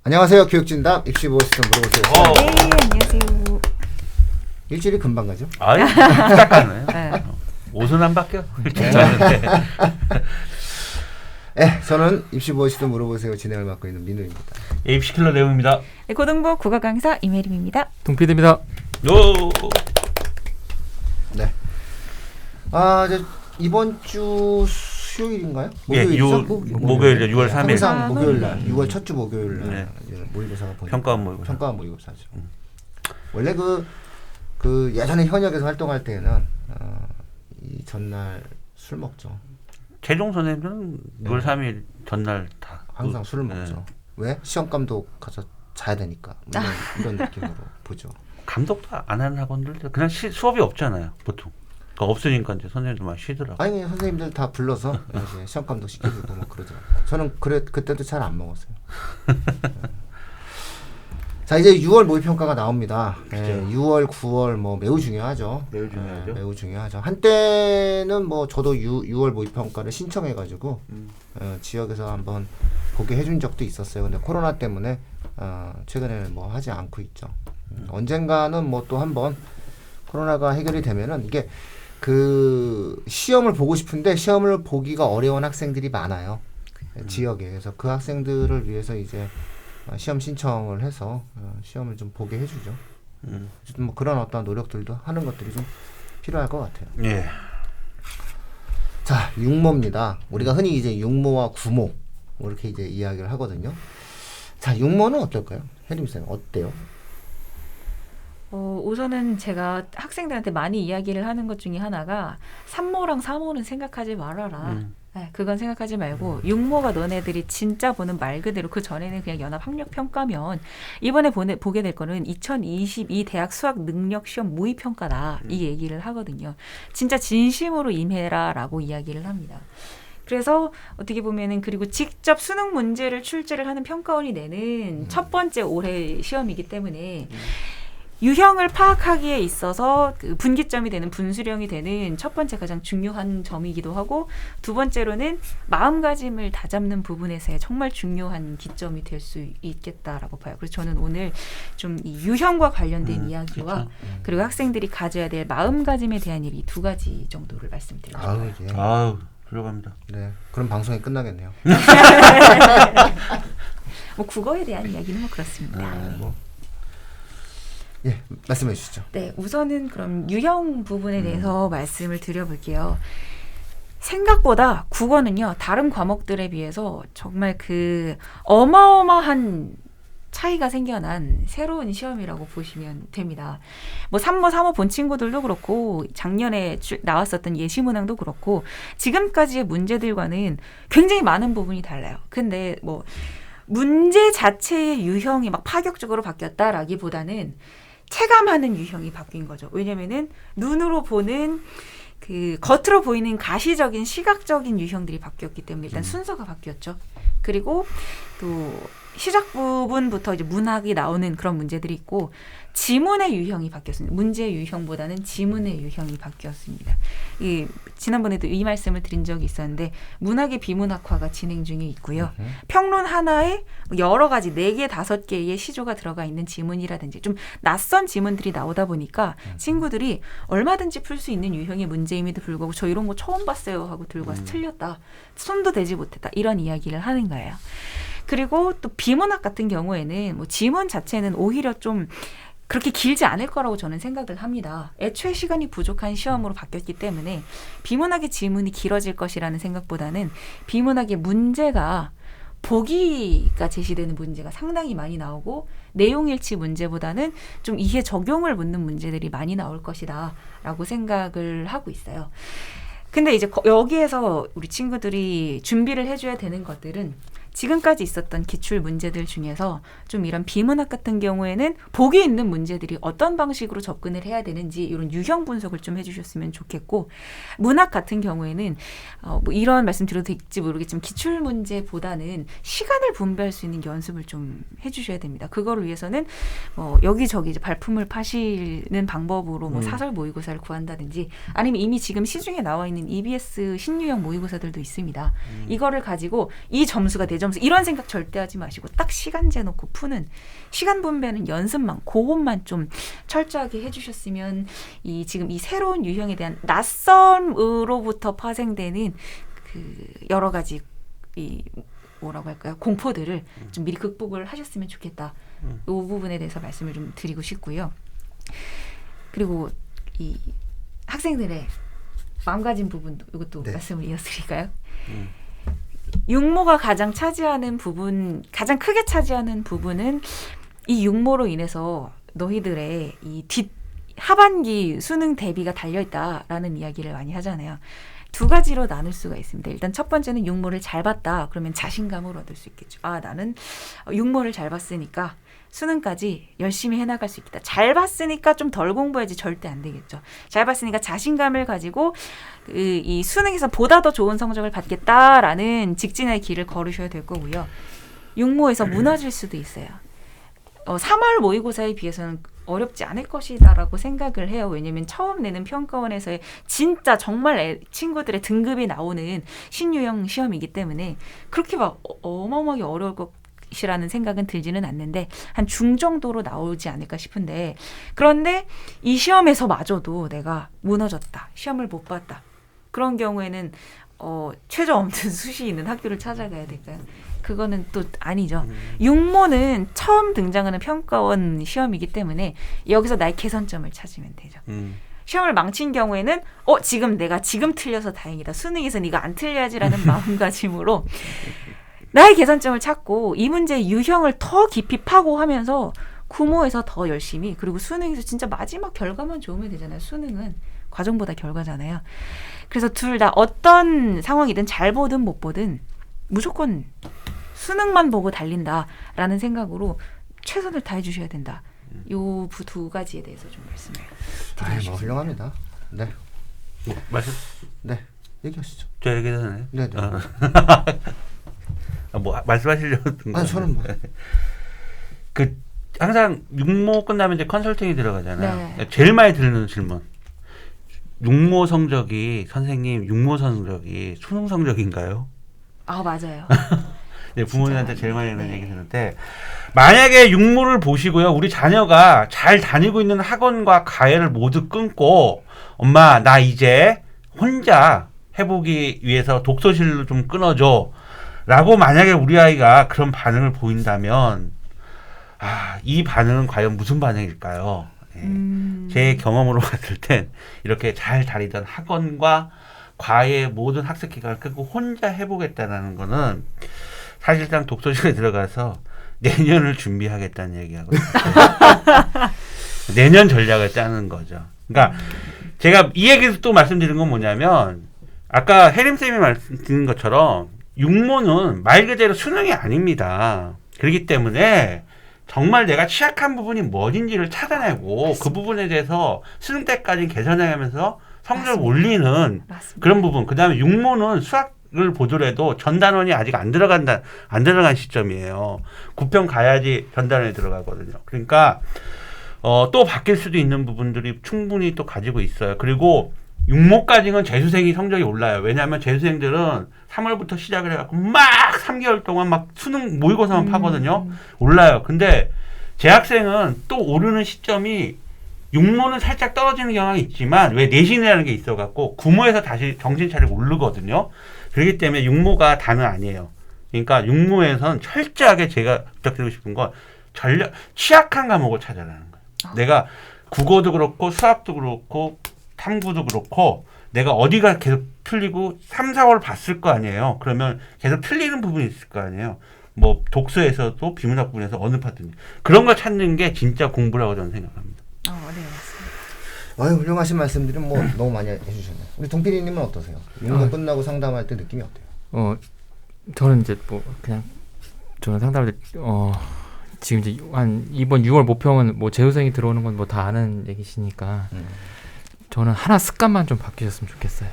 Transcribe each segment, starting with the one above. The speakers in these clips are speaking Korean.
안녕하세요. 교육진담 입시 보호시스템 물어보세요. 네, 안녕하세요. 일주일이 금방 가죠? 아유, 딱 가네. 옷은 안 바뀌어. 괜찮은데. 네, 저는 입시 보호시스템 물어보세요 진행을 맡고 있는 민우입니다. 입시킬러 내용입니다. 네, 고등부 국어 강사 이메림입니다. 동피디입니다. 오. 네. 이제 이번 주 수요일인가요? 예, 목요일 6월 3일. 항상 목요일 날, 6월 첫 주 목요일 날 모의고사가 보니까 평가원 모의고사. 평가원 모의고사죠. 원래 그 예전에 현역에서 활동할 때는 이 전날 술 먹죠. 최종 선생님은 6월 3일 전날 다 항상 술을 먹죠. 왜? 시험 감독 가서 자야 되니까 이런 느낌으로 보죠. 감독도 안 하는 학원들 그냥 수업이 없잖아요, 보통. 그러니까 없으니까 이제 선생님도 많이 쉬더라고. 아니 선생님들 다 불러서 이제 시험 감독 시켜주고 막 그러더라고. 저는 그때도 잘 안 먹었어요. 자 이제 6월 모의평가가 나옵니다. 네, 6월, 9월 뭐 매우 중요하죠. 매우 중요하죠. 매우 중요하죠. 한때는 뭐 저도 6월 모의평가를 신청해가지고 지역에서 한번 보게 해준 적도 있었어요. 근데 코로나 때문에 최근에는 뭐 하지 않고 있죠. 언젠가는 뭐 또 한번 코로나가 해결이 되면은 이게 그 시험을 보고 싶은데 시험을 보기가 어려운 학생들이 많아요. 지역에. 그래서 그 학생들을 위해서 이제 시험 신청을 해서 시험을 좀 보게 해주죠. 뭐 그런 어떤 노력들도 하는 것들이 좀 필요할 것 같아요. 예. 자, 육모입니다. 우리가 흔히 이제 육모와 구모 뭐 이렇게 이제 이야기를 하거든요. 자, 육모는 어떨까요? 혜림 쌤 어때요? 우선은 제가 학생들한테 많이 이야기를 하는 것 중에 하나가 3모랑 4모는 생각하지 말아라. 네, 그건 생각하지 말고 6모가 너네들이 진짜 보는 말 그대로 그 전에는 그냥 연합 학력 평가면 이번에 보게 될 거는 2022 대학 수학 능력 시험 모의 평가다. 이 얘기를 하거든요. 진짜 진심으로 임해라라고 이야기를 합니다. 그래서 어떻게 보면은 그리고 직접 수능 문제를 출제를 하는 평가원이 내는 첫 번째 올해 시험이기 때문에 유형을 파악하기에 있어서 그 분기점이 되는 분수령이 되는 첫 번째 가장 중요한 점이기도 하고 두 번째로는 마음가짐을 다잡는 부분에서의 정말 중요한 기점이 될 수 있겠다라고 봐요. 그래서 저는 오늘 좀 이 유형과 관련된 이야기와 그렇죠. 그리고 학생들이 가져야 될 마음가짐에 대한 얘기 두 가지 정도를 말씀드리고 싶어요. 예. 아우, 들어갑니다. 네. 그럼 방송이 끝나겠네요. 뭐 국어에 대한 이야기는 뭐 그렇습니다. 예, 말씀해 주시죠. 네, 우선은 그럼 유형 부분에 대해서 말씀을 드려볼게요. 생각보다 국어는요, 다른 과목들에 비해서 정말 그 어마어마한 차이가 생겨난 새로운 시험이라고 보시면 됩니다. 뭐 3모, 4모 본 친구들도 그렇고 작년에 나왔었던 예시문항도 그렇고 지금까지의 문제들과는 굉장히 많은 부분이 달라요. 근데 뭐 문제 자체의 유형이 막 파격적으로 바뀌었다라기보다는 체감하는 유형이 바뀐 거죠. 왜냐면은 눈으로 보는 그 겉으로 보이는 가시적인 시각적인 유형들이 바뀌었기 때문에 일단 순서가 바뀌었죠. 그리고 또 시작 부분부터 이제 문학이 나오는 그런 문제들이 있고 지문의 유형이 바뀌었습니다. 문제의 유형보다는 지문의 유형이 바뀌었습니다. 지난번에도 이 말씀을 드린 적이 있었는데 문학의 비문학화가 진행 중에 있고요. 평론 하나에 여러 가지 4개, 5개의 시조가 들어가 있는 지문이라든지 좀 낯선 지문들이 나오다 보니까 친구들이 얼마든지 풀 수 있는 유형의 문제임에도 불구하고 저 이런 거 처음 봤어요 하고 들고 와서 틀렸다. 손도 대지 못했다. 이런 이야기를 하는 거예요. 그리고 또 비문학 같은 경우에는 뭐 지문 자체는 오히려 좀 그렇게 길지 않을 거라고 저는 생각을 합니다. 애초에 시간이 부족한 시험으로 바뀌었기 때문에 비문학의 지문이 길어질 것이라는 생각보다는 비문학의 문제가 보기가 제시되는 문제가 상당히 많이 나오고 내용일치 문제보다는 좀 이해 적용을 묻는 문제들이 많이 나올 것이다 라고 생각을 하고 있어요. 근데 이제 여기에서 우리 친구들이 준비를 해줘야 되는 것들은 지금까지 있었던 기출 문제들 중에서 좀 이런 비문학 같은 경우에는 보기 있는 문제들이 어떤 방식으로 접근을 해야 되는지 이런 유형 분석을 좀 해주셨으면 좋겠고 문학 같은 경우에는 뭐 이런 말씀 드려도 될지 모르겠지만 기출 문제보다는 시간을 분배할 수 있는 연습을 좀 해주셔야 됩니다. 그거를 위해서는 여기저기 이제 발품을 파시는 방법으로 뭐 사설 모의고사를 구한다든지 아니면 이미 지금 시중에 나와 있는 EBS 신유형 모의고사들도 있습니다. 이거를 가지고 이 점수가 내 점수 이런 생각 절대 하지 마시고 딱 시간 재놓고 푸는 시간 분배는 연습만 그것만 좀 철저하게 해주셨으면 지금 이 새로운 유형에 대한 낯섦으로부터 파생되는 그 여러 가지 이 뭐라고 할까요? 공포들을 좀 미리 극복을 하셨으면 좋겠다. 이 부분에 대해서 말씀을 좀 드리고 싶고요. 그리고 이 학생들의 마음가짐 부분도 이것도 네. 말씀을 이어드릴까요? 육모가 가장 크게 차지하는 부분은 이 육모로 인해서 너희들의 이 하반기 수능 대비가 달려있다라는 이야기를 많이 하잖아요. 두 가지로 나눌 수가 있습니다. 일단 첫 번째는 육모를 잘 봤다. 그러면 자신감을 얻을 수 있겠죠. 아, 나는 육모를 잘 봤으니까 수능까지 열심히 해나갈 수 있겠다. 잘 봤으니까 좀 덜 공부해야지 절대 안 되겠죠. 잘 봤으니까 자신감을 가지고 이 수능에서 보다 더 좋은 성적을 받겠다라는 직진의 길을 걸으셔야 될 거고요. 육모에서 무너질 수도 있어요. 3월 모의고사에 비해서는 어렵지 않을 것이다라고 생각을 해요. 왜냐하면 처음 내는 평가원에서의 진짜 정말 친구들의 등급이 나오는 신유형 시험이기 때문에 그렇게 막 어마어마하게 어려울 것이라는 생각은 들지는 않는데 한 중정도로 나오지 않을까 싶은데 그런데 이 시험에서마저도 내가 무너졌다. 시험을 못 봤다. 그런 경우에는 최저 없는 수시 있는 학교를 찾아가야 될까요? 그거는 또 아니죠. 육모는 처음 등장하는 평가원 시험이기 때문에 여기서 나의 개선점을 찾으면 되죠. 시험을 망친 경우에는 내가 지금 틀려서 다행이다. 수능에서 네가 안 틀려야지라는 마음가짐으로 나의 개선점을 찾고 이 문제의 유형을 더 깊이 파고하면서 구모에서 더 열심히 그리고 수능에서 진짜 마지막 결과만 좋으면 되잖아요. 수능은 과정보다 결과잖아요. 그래서 둘 다 어떤 상황이든 잘 보든 못 보든 무조건 수능만 보고 달린다라는 생각으로 최선을 다해 주셔야 된다. 요 두 가지에 대해서 좀 말씀을 드리고 싶습니다. 훌륭합니다. 네. 말씀? 네. 얘기하시죠. 저 얘기하잖아요. 네. 말씀하시려던 거. 저는 뭐. 항상 육모 끝나면 이제 컨설팅이 들어가잖아요. 네. 제일 많이 듣는 질문. 육모 성적이 선생님 육모 성적이 수능 성적인가요? 아, 맞아요. 네, 부모님한테 제일 많이 하는 얘기 듣는데 만약에 육모를 보시고요. 우리 자녀가 잘 다니고 있는 학원과 과외를 모두 끊고 엄마 나 이제 혼자 해보기 위해서 독서실로 좀 끊어줘 라고 만약에 우리 아이가 그런 반응을 보인다면 이 반응은 과연 무슨 반응일까요? 제 경험으로 봤을 땐 이렇게 잘 다니던 학원과 과외 모든 학습 기간을 끊고 혼자 해보겠다는 거는 사실상 독서실에 들어가서 내년을 준비하겠다는 얘기하거든요. 내년 전략을 짜는 거죠. 그러니까 제가 이 얘기를 또 말씀드린 건 뭐냐면 아까 혜림쌤이 말씀드린 것처럼 육모는 말 그대로 수능이 아닙니다. 그렇기 때문에 정말 내가 취약한 부분이 뭐인지를 찾아내고 그 부분에 대해서 수능 때까지 개선해가면서 성적을 올리는 그런 부분. 그 다음에 육모는 수학을 보더라도 전단원이 아직 안 들어간 시점이에요. 9편 가야지 전단원에 들어가거든요. 그러니까 또 바뀔 수도 있는 부분들이 충분히 또 가지고 있어요. 그리고 육모까지는 재수생이 성적이 올라요. 왜냐하면 재수생들은 3월부터 시작을 해갖고 막 3개월 동안 막 수능 모의고사만 파거든요. 올라요. 근데 재학생은 또 오르는 시점이 육모는 살짝 떨어지는 경향이 있지만 왜 내신이라는 게 있어갖고 구모에서 다시 정신 차리고 오르거든요. 그렇기 때문에 육모가 다는 아니에요. 그러니까 육모에선 철저하게 제가 부탁드리고 싶은 건 취약한 과목을 찾아라는 거예요. 내가 국어도 그렇고 수학도 그렇고 탐구도 그렇고 내가 어디가 계속 틀리고 3, 4월 봤을 거 아니에요. 그러면 계속 틀리는 부분이 있을 거 아니에요. 뭐 독서에서도 비문학 부분에서 어느 파트인지 그런 걸 찾는 게 진짜 공부라고 저는 생각합니다. 네, 맞습니다. 훌륭하신 말씀들은 뭐 너무 많이 해주셨네요. 우리 동필이님은 어떠세요? 육모 끝나고 상담할 때 느낌이 어때요? 저는 이제 뭐 그냥 저는 상담할 때 지금 이제 한 이번 6월 모평은 뭐 재수생이 들어오는 건 뭐 다 아는 얘기시니까 저는 하나 습관만 좀 바뀌셨으면 좋겠어요.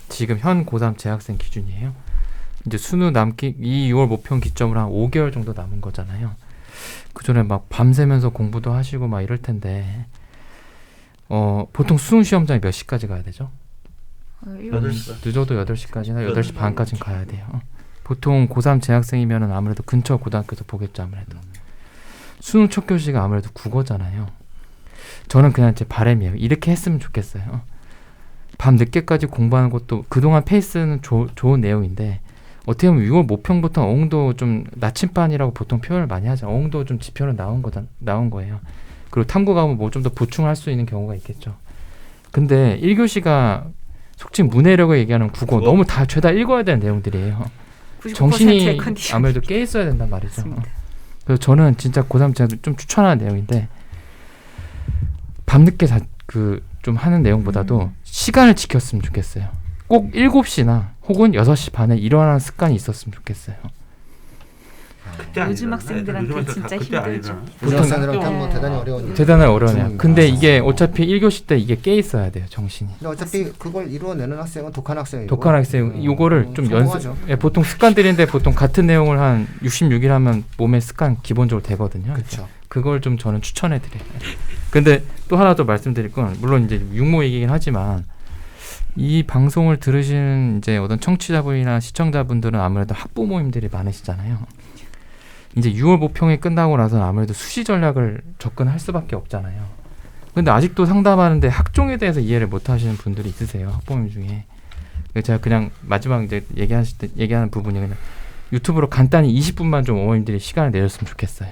지금 현 고3 재학생 기준이에요. 이제 수능 남기 이 6월 모평 기점으로 한 5개월 정도 남은 거잖아요. 그 전에 막 밤새면서 공부도 하시고 막 이럴 텐데 보통 수능 시험장이 몇 시까지 가야 되죠? 8시. 늦어도 8시까지나 8시 반까지는 가야 돼요. 보통 고3 재학생이면은 아무래도 근처 고등학교에서 보겠죠. 아무래도 수능 첫 교시가 아무래도 국어잖아요. 저는 그냥 제 바람이에요. 이렇게 했으면 좋겠어요. 밤 늦게까지 공부하는 것도 그동안 페이스는 좋은 내용인데 어떻게 보면 6월 모평부터 어흥도 좀 나침반이라고 보통 표현을 많이 하죠. 어흥도 좀 지표는 나온 거예요. 그리고 탐구 가면 뭐 좀 더 보충할 수 있는 경우가 있겠죠. 근데 1교시가 속칭 문해력을 얘기하는 국어 너무 다 죄다 읽어야 되는 내용들이에요. 99%의 정신이 컨디션. 아무래도 깨 있어야 된단 말이죠. 맞습니다. 그래서 저는 진짜 고3 제가 좀 추천하는 내용인데 밤늦게 좀 하는 내용보다도 시간을 지켰으면 좋겠어요. 꼭 7시나 혹은 6시 반에 일어나는 습관이 있었으면 좋겠어요. 그때 요즘 아니잖아. 학생들한테 요즘 진짜 그때 힘들죠. 아니잖아. 우리 보통 학생들한테 뭐 대단히 어려운 일. 대단히 어려워요. 근데 좀 이게 어차피 1교시 때 이게 깨 있어야 돼요. 정신이. 근데 어차피 그걸 이루어내는 학생은 독한 학생이고 독한 학생 요거를 좀 성공하죠. 예, 보통 습관들인데 보통 같은 내용을 한 66일 하면 몸에 습관 기본적으로 되거든요. 그렇죠. 그걸 좀 저는 추천해 드려요. 근데 또 하나 더 말씀드릴 건 물론 이제 육모 얘기긴 하지만 이 방송을 들으시는 이제 어떤 청취자분이나 시청자분들은 아무래도 학부모님들이 많으시잖아요. 이제 6월 모평이 끝나고 나서는 아무래도 수시 전략을 접근할 수밖에 없잖아요. 근데 아직도 상담하는데 학종에 대해서 이해를 못 하시는 분들이 있으세요. 학부모님 중에. 그래서 제가 그냥 마지막 이제 얘기하는 부분이 그냥 유튜브로 간단히 20분만 좀 어머님들이 시간을 내줬으면 좋겠어요.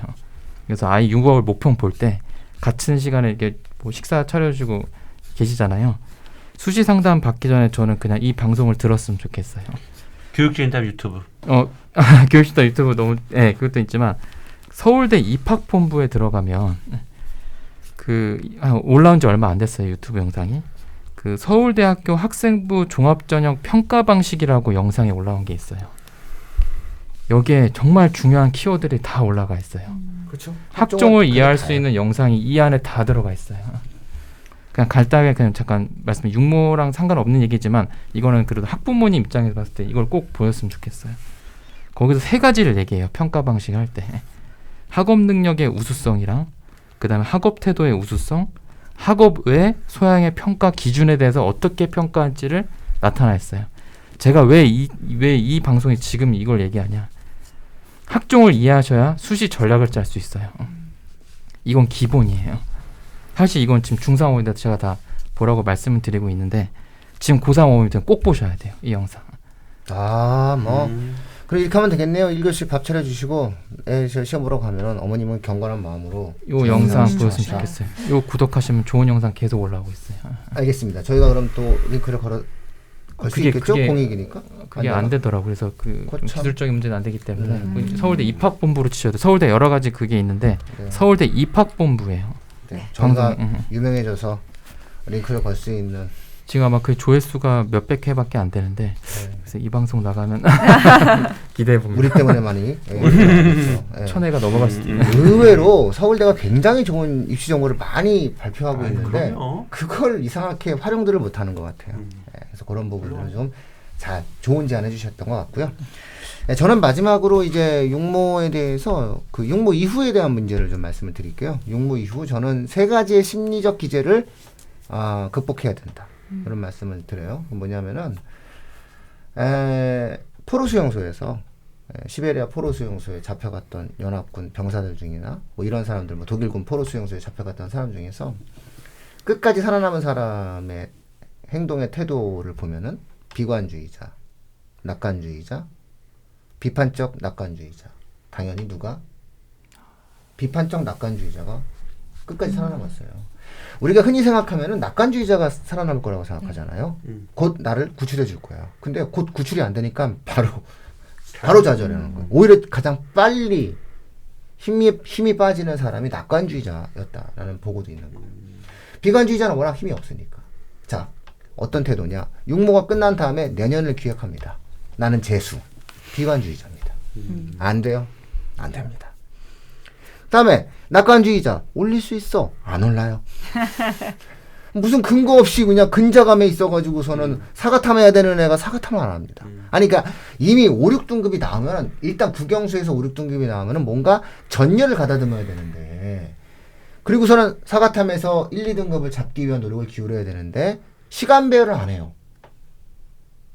그래서 아이 6월 모평 볼 때 같은 시간에 이렇게 뭐 식사 차려주고 계시잖아요. 수시 상담 받기 전에 저는 그냥 이 방송을 들었으면 좋겠어요. 교육진담 유튜브. 교육시다 유튜브 너무 그것도 있지만 서울대 입학본부에 들어가면 올라온 지 얼마 안 됐어요. 유튜브 영상이. 그 서울대학교 학생부 종합전형 평가 방식이라고 영상에 올라온 게 있어요. 여기에 정말 중요한 키워드들이 다 올라가 있어요. 그렇죠. 학종을 이해할 수 있는 영상이 이 안에 다 들어가 있어요. 그냥 간단하게 그냥 잠깐 말씀 육모랑 상관없는 얘기지만 이거는 그래도 학부모님 입장에서 봤을 때 이걸 꼭 보였으면 좋겠어요. 거기서 3가지를 얘기해요. 평가 방식 할 때. 학업 능력의 우수성이랑 그다음에 학업 태도의 우수성, 학업 외 소양의 평가 기준에 대해서 어떻게 평가할지를 나타냈어요. 제가 왜 이 방송에 지금 이걸 얘기하냐. 학종을 이해하셔야 수시 전략을 짤 수 있어요. 이건 기본이에요. 사실 이건 지금 중3 어머니들 제가 다 보라고 말씀을 드리고 있는데 지금 고3 어머니들은 꼭 보셔야 돼요. 이 영상. 그래 이렇게 하면 되겠네요. 1교시 밥 차려주시고 시험 보러 가면 어머님은 경건한 마음으로 요 영상 보셨으면 시청하시라. 좋겠어요. 요 구독하시면 좋은 영상 계속 올라오고 있어요. 알겠습니다. 저희가 그럼 또 링크를 걸 수 있겠죠? 공익이니까. 그게 안 되더라고요. 그래서 좀 거참. 기술적인 문제는 안 되기 때문에 서울대 입학본부로 치셔야 돼요. 서울대 여러 가지 그게 있는데 네. 서울대 입학본부예요. 네. 저희가 방송, 유명해져서 링크를 걸 수 있는 지금 아마 그 조회수가 몇백 회밖에 안 되는데 그래서 이 방송 나가면 기대해 봅니다. 우리 때문에 많이 그렇죠. 1000회가 넘어갈 수도 있는. 의외로 서울대가 굉장히 좋은 입시 정보를 많이 발표하고 있는데 그럼요. 그걸 이상하게 활용들을 못하는 것 같아요. 그래서 그런 부분들을 좀 잘 좋은 제안해 주셨던 것 같고요. 저는 마지막으로 이제 육모에 대해서 그 육모 이후에 대한 문제를 좀 말씀을 드릴게요. 육모 이후 저는 3가지의 심리적 기제를 극복해야 된다. 그런 말씀을 드려요. 뭐냐면은 포로 수용소에서 시베리아 포로 수용소에 잡혀갔던 연합군 병사들 중이나 뭐 이런 사람들, 뭐 독일군 포로 수용소에 잡혀갔던 사람 중에서 끝까지 살아남은 사람의 행동의 태도를 보면은 비관주의자, 낙관주의자, 비판적 낙관주의자. 당연히 누가? 비판적 낙관주의자가 끝까지 살아남았어요. 우리가 흔히 생각하면은 낙관주의자가 살아남을 거라고 생각하잖아요. 곧 나를 구출해 줄 거야. 근데 곧 구출이 안 되니까 바로 좌절하는 거예요. 오히려 가장 빨리 힘이 빠지는 사람이 낙관주의자였다라는 보고도 있는 거예요. 비관주의자는 워낙 힘이 없으니까. 자, 어떤 태도냐? 육모가 끝난 다음에 내년을 기획합니다. 나는 재수. 비관주의자입니다. 안 돼요? 안 됩니다. 다음에 낙관주의자. 올릴 수 있어? 안 올라요. 무슨 근거 없이 그냥 근자감에 있어가지고서는 사과탐 해야 되는 애가 사과탐을 안 합니다. 아니, 그러니까 이미 5, 6등급이 나오면 일단 국영수에서 5, 6등급이 나오면 뭔가 전열을 가다듬어야 되는데 그리고서는 사과탐에서 1, 2등급을 잡기 위한 노력을 기울여야 되는데 시간 배열을 안 해요.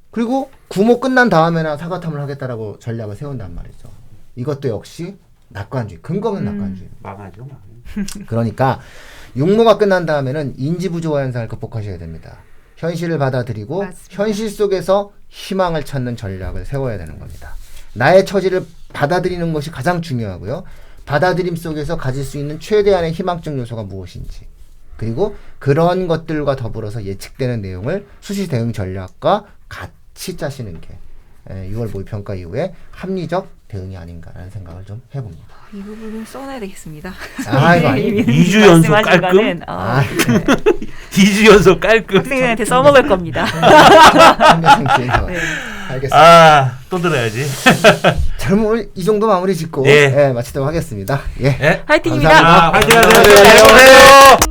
그리고 구모 끝난 다음에나 사과탐을 하겠다라고 전략을 세운단 말이죠. 이것도 역시 낙관주의, 근거는 낙관주의. 망하죠. 그러니까 육모가 끝난 다음에는 인지 부조화 현상을 극복하셔야 됩니다. 현실을 받아들이고 맞습니다. 현실 속에서 희망을 찾는 전략을 세워야 되는 겁니다. 나의 처지를 받아들이는 것이 가장 중요하고요. 받아들임 속에서 가질 수 있는 최대한의 희망적 요소가 무엇인지, 그리고 그런 것들과 더불어서 예측되는 내용을 수시 대응 전략과 같이 짜시는 게 6월 모의평가 이후에 합리적 대응이 아닌가라는 생각을 좀 해봅니다. 이 부분은 써놔야 되겠습니다. 아, 이거 아니. 2주 연속 말씀하신 깔끔? 거는, 네. 2주 연속 깔끔. 학생들한테 써먹을 겁니다. 한명상기에서 네. 알겠습니다. 아, 또 들어야지. 자, 그럼 오늘 이 정도 마무리 짓고 예. 마치도록 하겠습니다. 예. 예? 화이팅입니다. 감사합니다. 아, 화이팅 하세요. 잘 보세요.